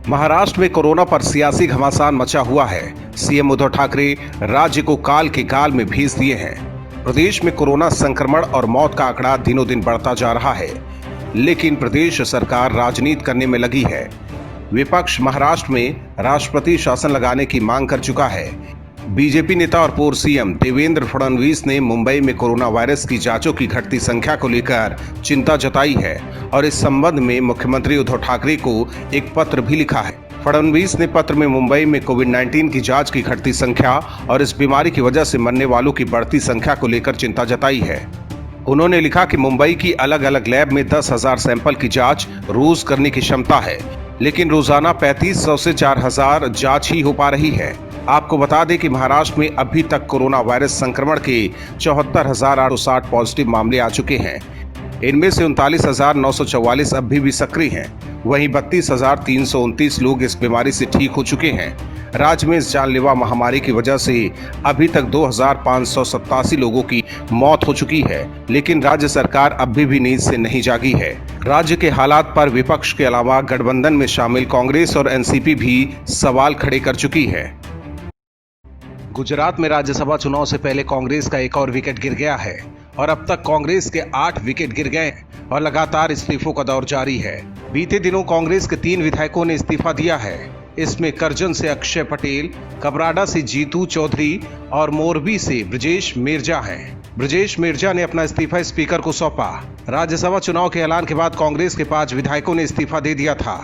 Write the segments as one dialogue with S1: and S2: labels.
S1: महाराष्ट्र में कोरोना पर सियासी घमासान मचा हुआ है। सीएम उद्धव ठाकरे राज्य को काल के गाल में भेज दिए हैं। प्रदेश में कोरोना संक्रमण और मौत का आंकड़ा दिनों दिन बढ़ता जा रहा है, लेकिन प्रदेश सरकार राजनीति करने में लगी है। विपक्ष महाराष्ट्र में राष्ट्रपति शासन लगाने की मांग कर चुका है। बीजेपी नेता और पूर्व सीएम देवेंद्र फडणवीस ने मुंबई में कोरोना वायरस की जांचों की घटती संख्या को लेकर चिंता जताई है और इस संबंध में मुख्यमंत्री उद्धव ठाकरे को एक पत्र भी लिखा है। फडणवीस ने पत्र में मुंबई में कोविड-19 की जांच की घटती संख्या और इस बीमारी की वजह से मरने वालों की बढ़ती संख्या को लेकर चिंता जताई है। उन्होंने लिखा कि मुंबई की अलग अलग लैब में 10,000 सैंपल की जांच रोज करने की क्षमता है, लेकिन रोजाना 3500 से 4000 जांच ही हो पा रही है। आपको बता दें कि महाराष्ट्र में अभी तक कोरोना वायरस संक्रमण के 74,860 पॉजिटिव मामले आ चुके हैं। इनमें से 39,944 अभी भी सक्रिय हैं। वहीं 32,329 लोग इस बीमारी से ठीक हो चुके हैं। राज्य में इस जानलेवा महामारी की वजह से अभी तक 2,587 लोगों की मौत हो चुकी है, लेकिन राज्य सरकार अभी भी नींद से नहीं जागी है। राज्य के हालात पर विपक्ष के अलावा गठबंधन में शामिल कांग्रेस और एनसीपी भी सवाल खड़े कर चुकी है। गुजरात में राज्यसभा चुनाव से पहले कांग्रेस का एक और विकेट गिर गया है और अब तक कांग्रेस के 8 विकेट गिर गए और लगातार इस्तीफों का दौर जारी है। बीते दिनों कांग्रेस के 3 विधायकों ने इस्तीफा दिया है। इसमें करजन से अक्षय पटेल, कबराडा से जीतू चौधरी और मोरबी से ब्रजेश मिर्जा हैं। ब्रजेश मिर्जा ने अपना इस्तीफा स्पीकर को सौंपा। राज्यसभा चुनाव के ऐलान के बाद कांग्रेस के 5 विधायकों ने इस्तीफा दे दिया था।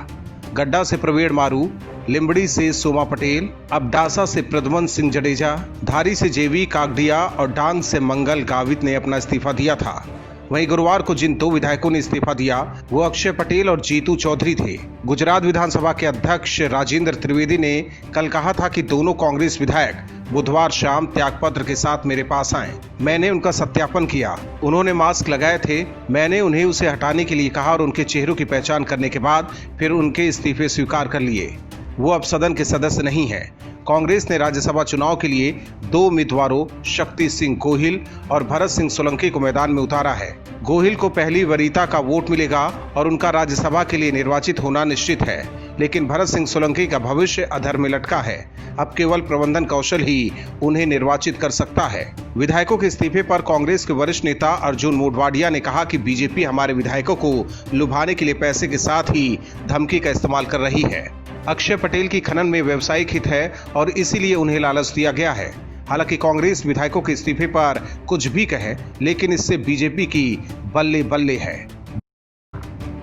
S1: गड्डा से प्रवीण मारू, लिम्बड़ी से सोमा पटेल, अबडासा से प्रद्युमन सिंह जडेजा, धारी से जेवी कागडिया और डांग से मंगल गावित ने अपना इस्तीफा दिया था। वहीं गुरुवार को जिन 2 विधायकों ने इस्तीफा दिया वो अक्षय पटेल और जीतू चौधरी थे। गुजरात विधानसभा के अध्यक्ष राजेंद्र त्रिवेदी ने कल कहा था कि दोनों कांग्रेस विधायक बुधवार शाम त्यागपत्र के साथ मेरे पास आए। मैंने उनका सत्यापन किया। उन्होंने मास्क लगाए थे। मैंने उन्हें उसे हटाने के लिए कहा और उनके चेहरों की पहचान करने के बाद फिर उनके इस्तीफे स्वीकार कर लिए। वो अब सदन के सदस्य नहीं है। कांग्रेस ने राज्यसभा चुनाव के लिए 2 उम्मीदवारों शक्ति सिंह गोहिल और भरत सिंह सोलंकी को मैदान में उतारा है। गोहिल को पहली वरीयता का वोट मिलेगा और उनका राज्यसभा के लिए निर्वाचित होना निश्चित है, लेकिन भरत सिंह सोलंकी का भविष्य अधर में लटका है। अब केवल प्रबंधन कौशल ही उन्हें निर्वाचित कर सकता है। विधायकों के इस्तीफे पर कांग्रेस के वरिष्ठ नेता अर्जुन मोढवाडिया ने कहा कि बीजेपी हमारे विधायकों को लुभाने के लिए पैसे के साथ ही धमकी का इस्तेमाल कर रही है। अक्षय पटेल की खनन में व्यावसायिक हित है और इसीलिए उन्हें लालच दिया गया है। हालांकि कांग्रेस विधायकों के इस्तीफे पर कुछ भी कहे, लेकिन इससे बीजेपी की बल्ले बल्ले है।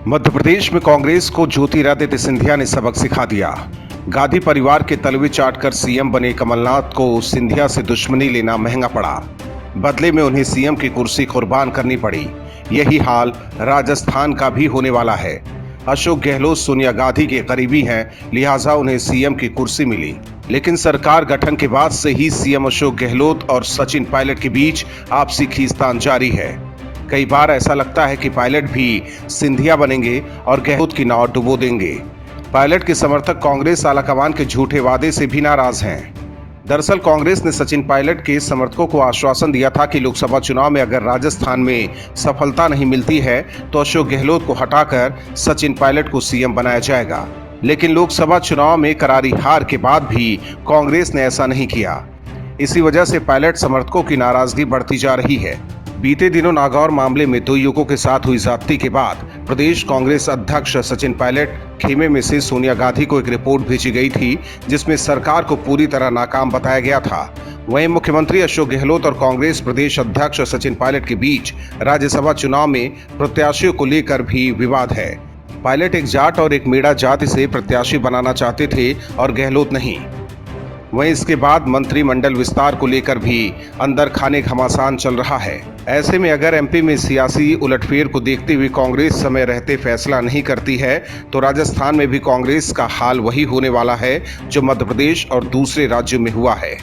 S1: मध्य प्रदेश में कांग्रेस को ज्योतिरादित्य सिंधिया ने सबक सिखा दिया। गांधी परिवार के तलवे चाटकर सीएम बने कमलनाथ को सिंधिया से दुश्मनी लेना महंगा पड़ा। बदले में उन्हें सीएम की कुर्सी कुर्बान करनी पड़ी। यही हाल राजस्थान का भी होने वाला है। अशोक गहलोत सोनिया गांधी के करीबी हैं, लिहाजा उन्हें सीएम की कुर्सी मिली, लेकिन सरकार गठन के बाद से ही सीएम अशोक गहलोत और सचिन पायलट के बीच आपसी खींचतान जारी है। कई बार ऐसा लगता है कि पायलट भी सिंधिया बनेंगे और गहलोत की नाव डुबो देंगे। पायलट के समर्थक कांग्रेस आलाकमान के झूठे वादे से भी नाराज हैं। दरअसल कांग्रेस ने सचिन पायलट के समर्थकों को आश्वासन दिया था कि लोकसभा चुनाव में अगर राजस्थान में सफलता नहीं मिलती है तो अशोक गहलोत को हटाकर सचिन पायलट को सीएम बनाया जाएगा। लेकिन लोकसभा चुनाव में करारी हार के बाद भी कांग्रेस ने ऐसा नहीं किया। इसी वजह से पायलट समर्थकों की नाराजगी बढ़ती जा रही है। बीते दिनों नागौर मामले में 2 युवकों के साथ हुई ज्यादती के बाद प्रदेश कांग्रेस अध्यक्ष सचिन पायलट खेमे में से सोनिया गांधी को एक रिपोर्ट भेजी गई थी, जिसमें सरकार को पूरी तरह नाकाम बताया गया था। वहीं मुख्यमंत्री अशोक गहलोत और कांग्रेस प्रदेश अध्यक्ष सचिन पायलट के बीच राज्यसभा चुनाव में प्रत्याशियों को लेकर भी विवाद है। पायलट एक जाट और एक मेड़ा जाति से प्रत्याशी बनाना चाहते थे और गहलोत नहीं। वहीं इसके बाद मंत्रिमंडल विस्तार को लेकर भी अंदर खाने घमासान चल रहा है। ऐसे में अगर एमपी में सियासी उलटफेर को देखते हुए कांग्रेस समय रहते फैसला नहीं करती है तो राजस्थान में भी कांग्रेस का हाल वही होने वाला है जो मध्य प्रदेश और दूसरे राज्यों में हुआ है।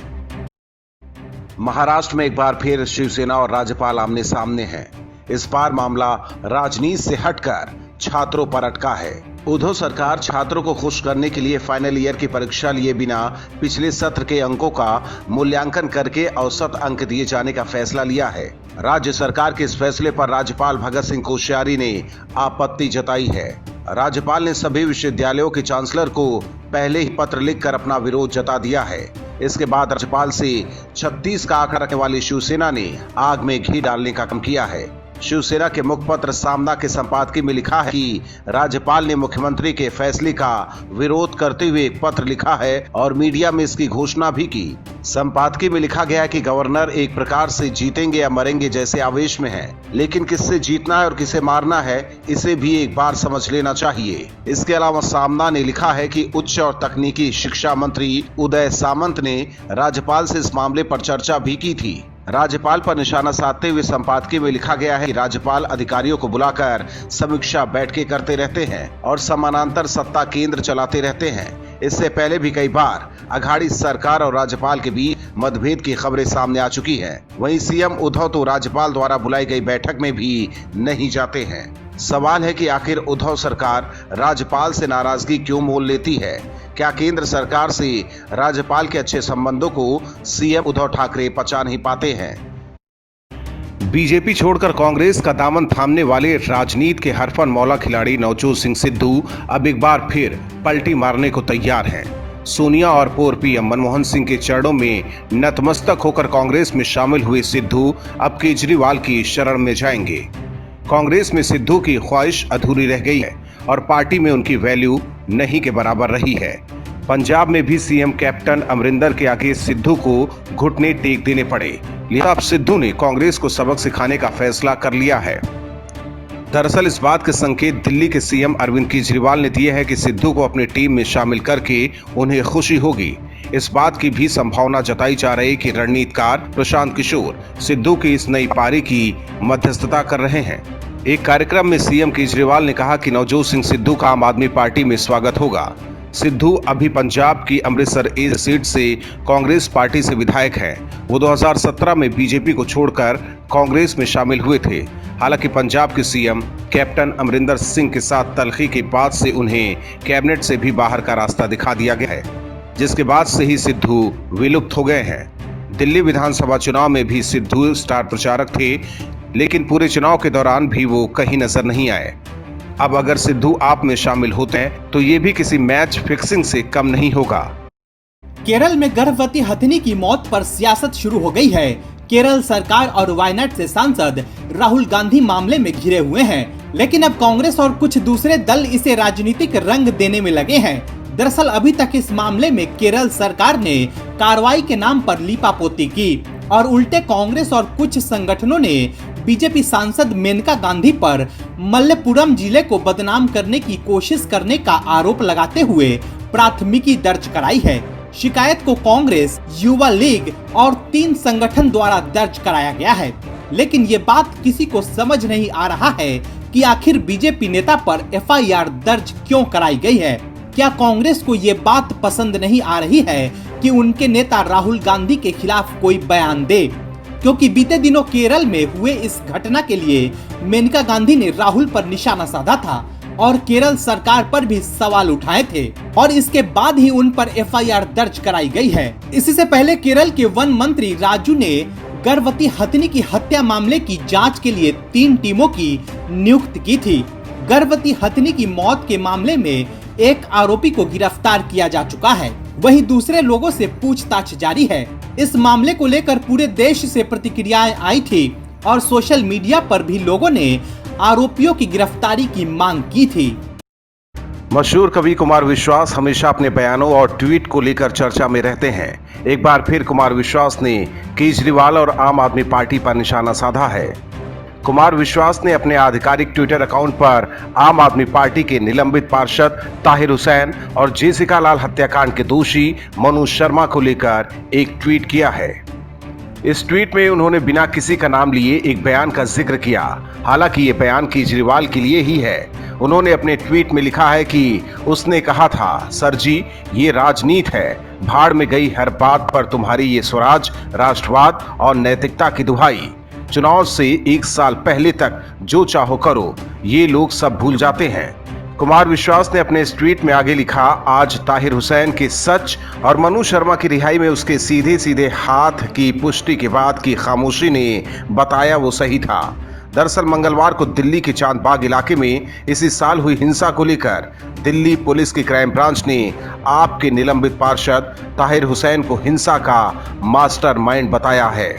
S1: महाराष्ट्र में एक बार फिर शिवसेना और राज्यपाल आमने सामने हैं। इस बार मामला राजनीति से हटकर छात्रों पर अटका है। उद्धव सरकार छात्रों को खुश करने के लिए फाइनल ईयर की परीक्षा लिए बिना पिछले सत्र के अंकों का मूल्यांकन करके औसत अंक दिए जाने का फैसला लिया है। राज्य सरकार के इस फैसले पर राज्यपाल भगत सिंह कोश्यारी ने आपत्ति जताई है। राज्यपाल ने सभी विश्वविद्यालयों के चांसलर को पहले ही पत्र लिखकर अपना विरोध जता दिया है। इसके बाद राज्यपाल से 36 का आंकड़ा रखने वाली शिवसेना ने आग में घी डालने का काम किया है। शिवसेना के मुखपत्र सामना के संपादकीय में लिखा है कि राज्यपाल ने मुख्यमंत्री के फैसले का विरोध करते हुए एक पत्र लिखा है और मीडिया में इसकी घोषणा भी की। संपादकीय में लिखा गया है कि गवर्नर एक प्रकार से जीतेंगे या मरेंगे जैसे आवेश में है, लेकिन किससे जीतना है और किसे मारना है इसे भी एक बार समझ लेना चाहिए। इसके अलावा सामना ने लिखा है कि उच्च और तकनीकी शिक्षा मंत्री उदय सामंत ने राज्यपाल से इस मामले पर चर्चा भी की थी। राज्यपाल पर निशाना साधते हुए संपादकीय में लिखा गया है कि राज्यपाल अधिकारियों को बुलाकर समीक्षा बैठकें करते रहते हैं और समानांतर सत्ता केंद्र चलाते रहते हैं। इससे पहले भी कई बार अघाड़ी सरकार और राज्यपाल के बीच मतभेद की खबरें सामने आ चुकी हैं। वहीं सीएम उद्धव तो राज्यपाल द्वारा बुलाई गई बैठक में भी नहीं जाते हैं। सवाल है कि आखिर उद्धव सरकार राज्यपाल से नाराजगी क्यों मोल लेती है? क्या केंद्र सरकार से राज्यपाल के अच्छे संबंधों को सीएम उद्धव ठाकरे पचा नहीं पाते हैं? बीजेपी छोड़कर कांग्रेस का दामन थामने वाले राजनीति के हरफन मौला खिलाड़ी नवजोत सिंह सिद्धू अब एक बार फिर पलटी मारने को तैयार हैं। सोनिया और पूर्व पीएम मनमोहन सिंह के चरणों में नतमस्तक होकर कांग्रेस में शामिल हुए सिद्धू अब केजरीवाल की शरण में जाएंगे। कांग्रेस में सिद्धू की ख्वाहिश अधूरी रह गई है और पार्टी में उनकी वैल्यू नहीं के बराबर रही है। पंजाब में भी सीएम कैप्टन अमरिंदर के आगे सिद्धू को घुटने टेक देने पड़े, लिहाजा अब सिद्धू ने कांग्रेस को सबक सिखाने का फैसला कर लिया है। दरअसल इस बात के संकेत दिल्ली के सीएम अरविंद केजरीवाल ने दिए हैं कि सिद्धू को अपनी टीम में शामिल करके उन्हें खुशी होगी। इस बात की भी संभावना जताई जा रही है कि रणनीतिकार प्रशांत किशोर सिद्धू की इस नई पारी की मध्यस्थता कर रहे हैं। एक कार्यक्रम में सीएम केजरीवाल ने कहा कि नवजोत सिंह सिद्धू का आम आदमी पार्टी में स्वागत होगा। सिद्धू अभी पंजाब की अमृतसर ईस्ट सीट से कांग्रेस पार्टी से विधायक हैं। वो 2017 में बीजेपी को छोड़कर कांग्रेस में शामिल हुए थे। हालांकि पंजाब के सीएम कैप्टन अमरिंदर सिंह के साथ तल्खी के बाद से उन्हें कैबिनेट से भी बाहर का रास्ता दिखा दिया गया है, जिसके बाद से ही सिद्धू विलुप्त हो गए हैं। दिल्ली विधानसभा चुनाव में भी सिद्धू स्टार प्रचारक थे, लेकिन पूरे चुनाव के दौरान भी वो कहीं नजर नहीं आए। अब अगर सिद्धू आप में शामिल होते हैं तो ये भी किसी मैच फिक्सिंग से कम नहीं होगा।
S2: केरल में गर्भवती हथिनी की मौत पर सियासत शुरू हो गई है। केरल सरकार और वायनाड से सांसद राहुल गांधी मामले में घिरे हुए हैं, लेकिन अब कांग्रेस और कुछ दूसरे दल इसे राजनीतिक रंग देने में लगे हैं। दरअसल अभी तक इस मामले में केरल सरकार ने कार्रवाई के नाम पर लीपापोती की और उल्टे कांग्रेस और कुछ संगठनों ने बीजेपी सांसद मेनका गांधी पर मल्लेपुरम जिले को बदनाम करने की कोशिश करने का आरोप लगाते हुए प्राथमिकी दर्ज कराई है। शिकायत को कांग्रेस, युवा लीग और 3 संगठन द्वारा दर्ज कराया गया है, लेकिन ये बात किसी को समझ नहीं आ रहा है कि आखिर बीजेपी नेता पर एफआईआर दर्ज क्यों कराई गई है। क्या कांग्रेस को ये बात पसंद नहीं आ रही है कि उनके नेता राहुल गांधी के खिलाफ कोई बयान दे? क्योंकि बीते दिनों केरल में हुए इस घटना के लिए मेनका गांधी ने राहुल पर निशाना साधा था और केरल सरकार पर भी सवाल उठाए थे और इसके बाद ही उन पर एफआईआर दर्ज कराई गई है। इससे पहले केरल के वन मंत्री राजू ने गर्भवती हथिनी की हत्या मामले की जांच के लिए 3 टीमों की नियुक्ति की थी। गर्भवती हथिनी की मौत के मामले में एक आरोपी को गिरफ्तार किया जा चुका है, वहीं दूसरे लोगों से पूछताछ जारी है। इस मामले को लेकर पूरे देश से प्रतिक्रियाएं आई थी और सोशल मीडिया पर भी लोगों ने आरोपियों की गिरफ्तारी की मांग की थी।
S1: मशहूर कवि कुमार विश्वास हमेशा अपने बयानों और ट्वीट को लेकर चर्चा में रहते हैं। एक बार फिर कुमार विश्वास ने केजरीवाल और आम आदमी पार्टी पर निशाना साधा है। कुमार विश्वास ने अपने आधिकारिक ट्विटर अकाउंट पर आम आदमी पार्टी के निलंबित पार्षद ताहिर हुसैन और जेसिका लाल हत्याकांड के दोषी मनोज शर्मा को लेकर एक ट्वीट किया है। इस ट्वीट में उन्होंने बिना किसी का नाम लिए एक बयान का जिक्र किया। हालांकि ये बयान केजरीवाल के लिए ही है। उन्होंने अपने ट्वीट में लिखा है कि उसने कहा था, सर जी ये राजनीति है, भाड़ में गई हर बात पर तुम्हारी ये स्वराज, राष्ट्रवाद और नैतिकता की दुहाई। चुनाव से 1 साल पहले तक जो चाहो करो, ये लोग सब भूल जाते हैं। कुमार विश्वास ने अपने इस ट्वीट में आगे लिखा, आज ताहिर हुसैन के सच और मनु शर्मा की रिहाई में उसके सीधे सीधे हाथ की पुष्टि के बाद की खामोशी ने बताया वो सही था। दरअसल मंगलवार को दिल्ली के चांदबाग इलाके में इसी साल हुई हिंसा को लेकर दिल्ली पुलिस की क्राइम ब्रांच ने आप के निलंबित पार्षद ताहिर हुसैन को हिंसा का मास्टरमाइंड बताया है।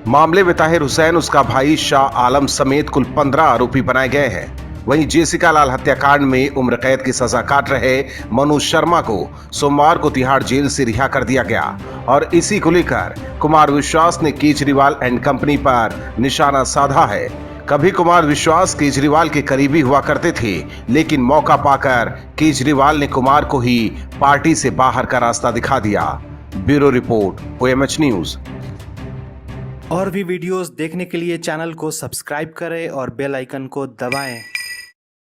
S1: मामले में ताहिर हुसैन, उसका भाई शाह आलम समेत कुल 15 आरोपी बनाए गए हैं। वहीं जेसिका लाल हत्याकांड में उम्र कैद की सजा काट रहे मनोज शर्मा को सोमवार को तिहाड़ जेल से रिहा कर दिया गया और इसी को लेकर कुमार विश्वास ने केजरीवाल एंड कंपनी पर निशाना साधा है। कभी कुमार विश्वास केजरीवाल के करीबी हुआ करते थे, लेकिन मौका पाकर केजरीवाल ने कुमार को ही पार्टी से बाहर का रास्ता दिखा दिया। Bureau report, OMH news.
S3: और भी वीडियोस देखने के लिए चैनल को सब्सक्राइब करें और बेल आइकन को दबाएं।